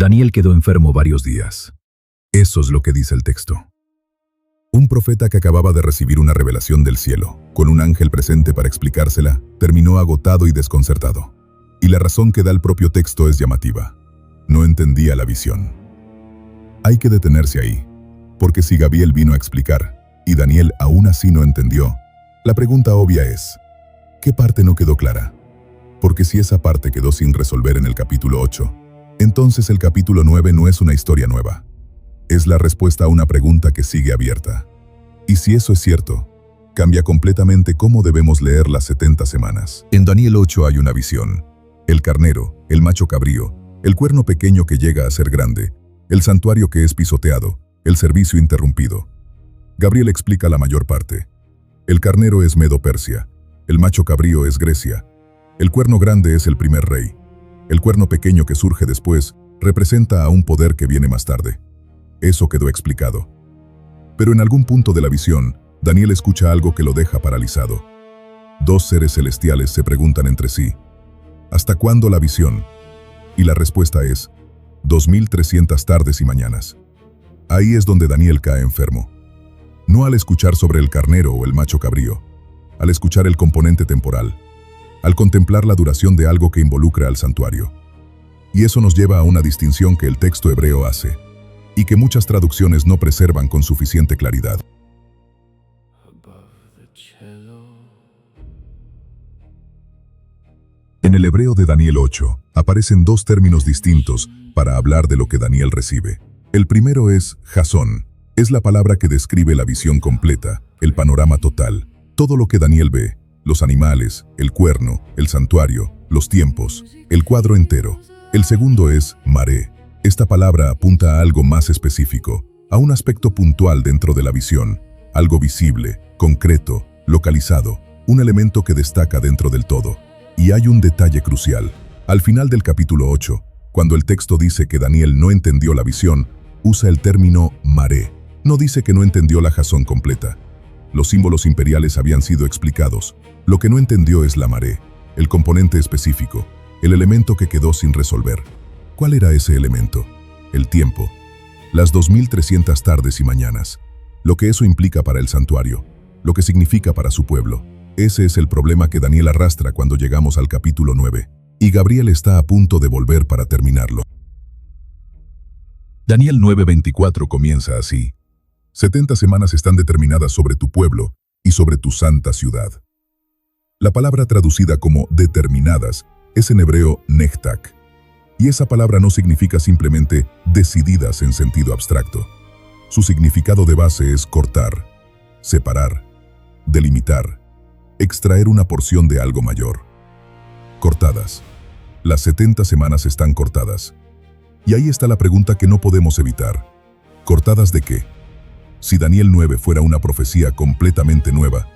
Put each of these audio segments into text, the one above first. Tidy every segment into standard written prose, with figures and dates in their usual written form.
Daniel quedó enfermo varios días. Eso es lo que dice el texto. Un profeta que acababa de recibir una revelación del cielo, con un ángel presente para explicársela, terminó agotado y desconcertado. Y la razón que da el propio texto es llamativa. No entendía la visión. Hay que detenerse ahí, porque si Gabriel vino a explicar, y Daniel aún así no entendió, la pregunta obvia es, ¿qué parte no quedó clara? Porque si esa parte quedó sin resolver en el capítulo 8, entonces el capítulo 9 no es una historia nueva. Es la respuesta a una pregunta que sigue abierta. Y si eso es cierto, cambia completamente cómo debemos leer las 70 semanas. En Daniel 8 hay una visión. El carnero, el macho cabrío, el cuerno pequeño que llega a ser grande, el santuario que es pisoteado, el servicio interrumpido. Gabriel explica la mayor parte. El carnero es Medo-Persia, el macho cabrío es Grecia, el cuerno grande es el primer rey, el cuerno pequeño que surge después representa a un poder que viene más tarde. Eso quedó explicado. Pero en algún punto de la visión, Daniel escucha algo que lo deja paralizado. Dos seres celestiales se preguntan entre sí, ¿hasta cuándo la visión? Y la respuesta es, 2300 tardes y mañanas. Ahí es donde Daniel cae enfermo. No al escuchar sobre el carnero o el macho cabrío, al escuchar el componente temporal, al contemplar la duración de algo que involucra al santuario. Y eso nos lleva a una distinción que el texto hebreo hace, y que muchas traducciones no preservan con suficiente claridad. En el hebreo de Daniel 8, aparecen dos términos distintos para hablar de lo que Daniel recibe. El primero es jasón. Es la palabra que describe la visión completa, el panorama total, todo lo que Daniel ve, los animales, el cuerno, el santuario, los tiempos, el cuadro entero. El segundo es maré. Esta palabra apunta a algo más específico, a un aspecto puntual dentro de la visión, algo visible, concreto, localizado, un elemento que destaca dentro del todo. Y hay un detalle crucial. Al final del capítulo 8, cuando el texto dice que Daniel no entendió la visión, usa el término maré. No dice que no entendió la jasón completa. Los símbolos imperiales habían sido explicados. Lo que no entendió es la maré, el componente específico, el elemento que quedó sin resolver. ¿Cuál era ese elemento? El tiempo. Las 2300 tardes y mañanas. Lo que eso implica para el santuario, lo que significa para su pueblo. Ese es el problema que Daniel arrastra cuando llegamos al capítulo 9. Y Gabriel está a punto de volver para terminarlo. Daniel 9:24 comienza así. 70 semanas están determinadas sobre tu pueblo y sobre tu santa ciudad. La palabra traducida como determinadas es en hebreo nechtak. Y esa palabra no significa simplemente decididas en sentido abstracto. Su significado de base es cortar, separar, delimitar, extraer una porción de algo mayor. Cortadas. Las 70 semanas están cortadas. Y ahí está la pregunta que no podemos evitar. ¿Cortadas de qué? Si Daniel 9 fuera una profecía completamente nueva,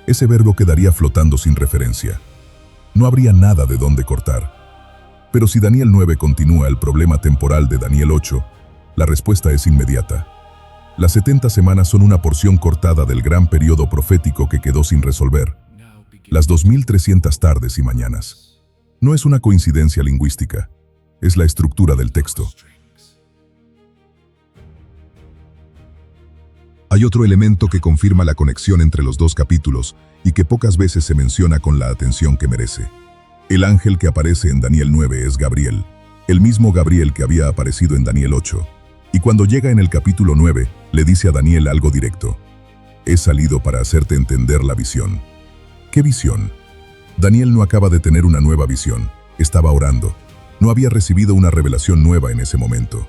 ese verbo quedaría flotando sin referencia. No habría nada de dónde cortar. Pero si Daniel 9 continúa el problema temporal de Daniel 8, la respuesta es inmediata. Las 70 semanas son una porción cortada del gran periodo profético que quedó sin resolver. Las 2300 tardes y mañanas. No es una coincidencia lingüística, es la estructura del texto. Hay otro elemento que confirma la conexión entre los dos capítulos y que pocas veces se menciona con la atención que merece. El ángel que aparece en Daniel 9 es Gabriel, el mismo Gabriel que había aparecido en Daniel 8. Y cuando llega en el capítulo 9, le dice a Daniel algo directo. He salido para hacerte entender la visión. ¿Qué visión? Daniel no acaba de tener una nueva visión, estaba orando. No había recibido una revelación nueva en ese momento.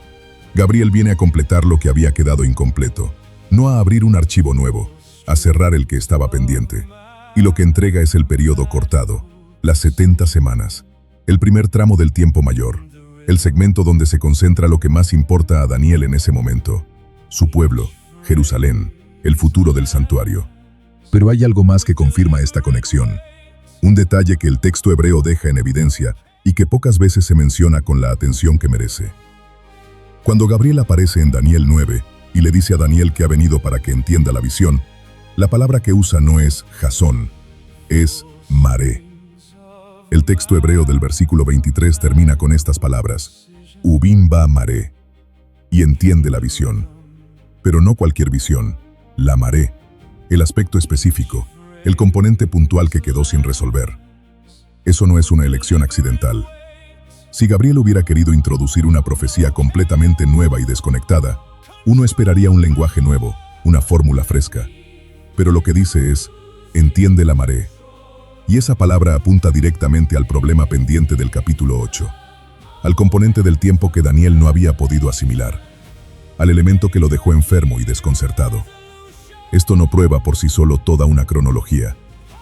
Gabriel viene a completar lo que había quedado incompleto, no a abrir un archivo nuevo, a cerrar el que estaba pendiente. Y lo que entrega es el periodo cortado, las 70 semanas, el primer tramo del tiempo mayor, el segmento donde se concentra lo que más importa a Daniel en ese momento, su pueblo, Jerusalén, el futuro del santuario. Pero hay algo más que confirma esta conexión, un detalle que el texto hebreo deja en evidencia y que pocas veces se menciona con la atención que merece. Cuando Gabriel aparece en Daniel 9 y le dice a Daniel que ha venido para que entienda la visión, la palabra que usa no es jasón, es maré. El texto hebreo del versículo 23 termina con estas palabras. Ubin ba maré, y entiende la visión. Pero no cualquier visión, la maré, el aspecto específico, el componente puntual que quedó sin resolver. Eso no es una elección accidental. Si Gabriel hubiera querido introducir una profecía completamente nueva y desconectada, uno esperaría un lenguaje nuevo, una fórmula fresca. Pero lo que dice es, entiende la maré. Y esa palabra apunta directamente al problema pendiente del capítulo 8, al componente del tiempo que Daniel no había podido asimilar, al elemento que lo dejó enfermo y desconcertado. Esto no prueba por sí solo toda una cronología,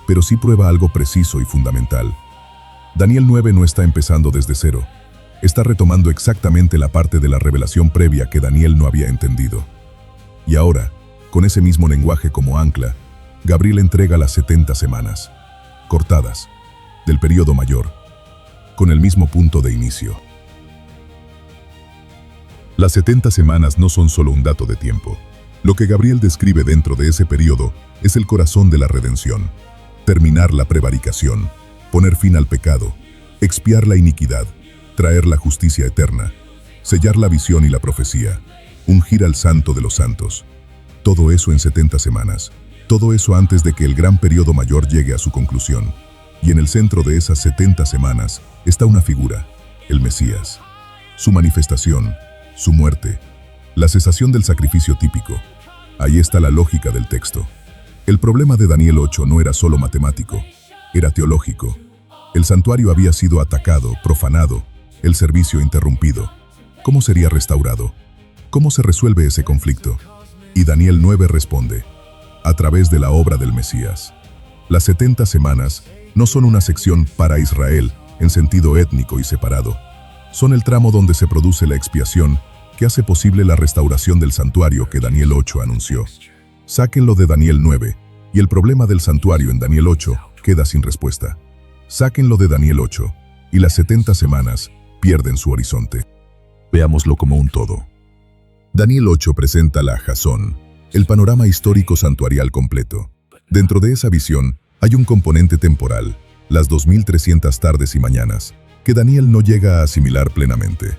pero sí prueba algo preciso y fundamental. Daniel 9 no está empezando desde cero, está retomando exactamente la parte de la revelación previa que Daniel no había entendido. Y ahora, con ese mismo lenguaje como ancla, Gabriel entrega las 70 semanas, cortadas, del período mayor, con el mismo punto de inicio. Las 70 semanas no son solo un dato de tiempo. Lo que Gabriel describe dentro de ese período es el corazón de la redención. Terminar la prevaricación, poner fin al pecado, expiar la iniquidad, traer la justicia eterna, sellar la visión y la profecía, ungir al santo de los santos. Todo eso en 70 semanas. Todo eso antes de que el gran período mayor llegue a su conclusión. Y en el centro de esas 70 semanas está una figura, el Mesías. Su manifestación, su muerte, la cesación del sacrificio típico. Ahí está la lógica del texto. El problema de Daniel 8 no era solo matemático, era teológico. El santuario había sido atacado, profanado, el servicio interrumpido. ¿Cómo sería restaurado? ¿Cómo se resuelve ese conflicto? Y Daniel 9 responde, a través de la obra del Mesías. Las 70 semanas no son una sección para Israel en sentido étnico y separado. Son el tramo donde se produce la expiación que hace posible la restauración del santuario que Daniel 8 anunció. Sáquenlo de Daniel 9, y el problema del santuario en Daniel 8 queda sin respuesta. Sáquenlo de Daniel 8, y las 70 semanas pierden su horizonte. Veámoslo como un todo. Daniel 8 presenta la Jazón, el panorama histórico santuarial completo. Dentro de esa visión hay un componente temporal, las 2300 tardes y mañanas, que Daniel no llega a asimilar plenamente.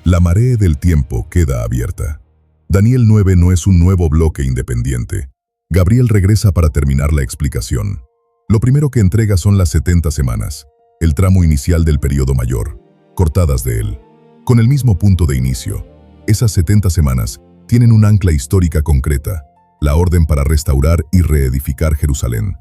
La marea del tiempo queda abierta. Daniel 9 no es un nuevo bloque independiente. Gabriel regresa para terminar la explicación. Lo primero que entrega son las 70 semanas, el tramo inicial del período mayor, cortadas de él. Con el mismo punto de inicio, esas 70 semanas tienen un ancla histórica concreta, la orden para restaurar y reedificar Jerusalén.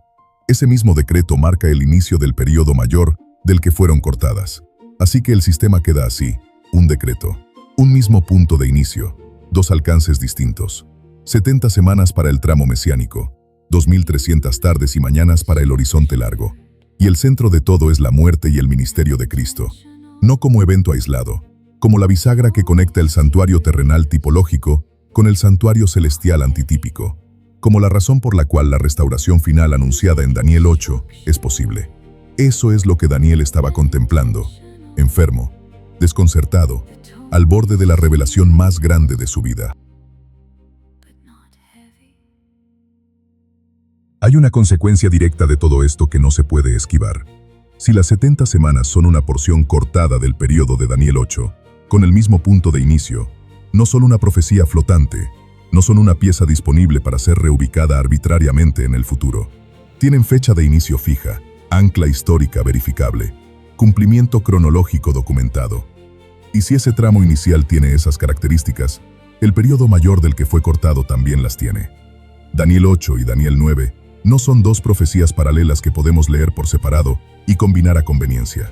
Ese mismo decreto marca el inicio del período mayor del que fueron cortadas. Así que el sistema queda así, un decreto, un mismo punto de inicio, dos alcances distintos. 70 semanas para el tramo mesiánico, 2300 tardes y mañanas para el horizonte largo. Y el centro de todo es la muerte y el ministerio de Cristo. No como evento aislado, como la bisagra que conecta el santuario terrenal tipológico con el santuario celestial antitípico, como la razón por la cual la restauración final anunciada en Daniel 8 es posible. Eso es lo que Daniel estaba contemplando, enfermo, desconcertado, al borde de la revelación más grande de su vida. Hay una consecuencia directa de todo esto que no se puede esquivar. Si las 70 semanas son una porción cortada del período de Daniel 8, con el mismo punto de inicio, no son una profecía flotante, no son una pieza disponible para ser reubicada arbitrariamente en el futuro. Tienen fecha de inicio fija, ancla histórica verificable, cumplimiento cronológico documentado. Y si ese tramo inicial tiene esas características, el período mayor del que fue cortado también las tiene. Daniel 8 y Daniel 9 no son dos profecías paralelas que podemos leer por separado y combinar a conveniencia.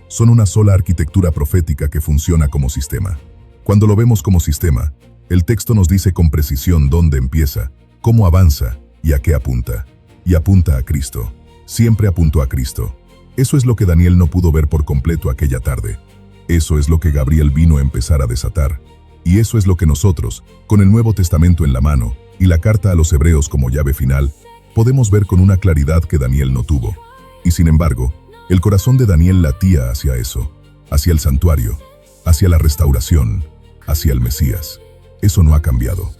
Son una sola arquitectura profética que funciona como sistema. Cuando lo vemos como sistema, el texto nos dice con precisión dónde empieza, cómo avanza y a qué apunta. Y apunta a Cristo. Siempre apuntó a Cristo. Eso es lo que Daniel no pudo ver por completo aquella tarde. Eso es lo que Gabriel vino a empezar a desatar. Y eso es lo que nosotros, con el Nuevo Testamento en la mano y la carta a los Hebreos como llave final, podemos ver con una claridad que Daniel no tuvo. Y sin embargo, el corazón de Daniel latía hacia eso, hacia el santuario, hacia la restauración, hacia el Mesías. Eso no ha cambiado.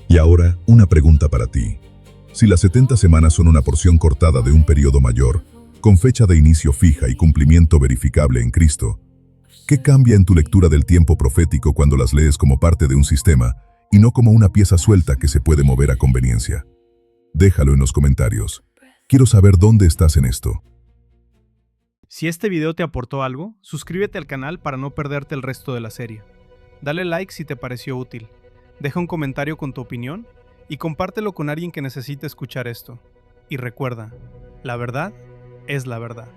Y ahora, una pregunta para ti. Si las 70 semanas son una porción cortada de un periodo mayor, con fecha de inicio fija y cumplimiento verificable en Cristo, ¿Qué cambia en tu lectura del tiempo profético cuando las lees como parte de un sistema y no como una pieza suelta que se puede mover a conveniencia? Déjalo en los comentarios. Quiero saber dónde estás en esto. Si este video te aportó algo, suscríbete al canal para no perderte el resto de la serie. Dale like si te pareció útil, deja un comentario con tu opinión y compártelo con alguien que necesite escuchar esto. Y recuerda, la verdad es la verdad.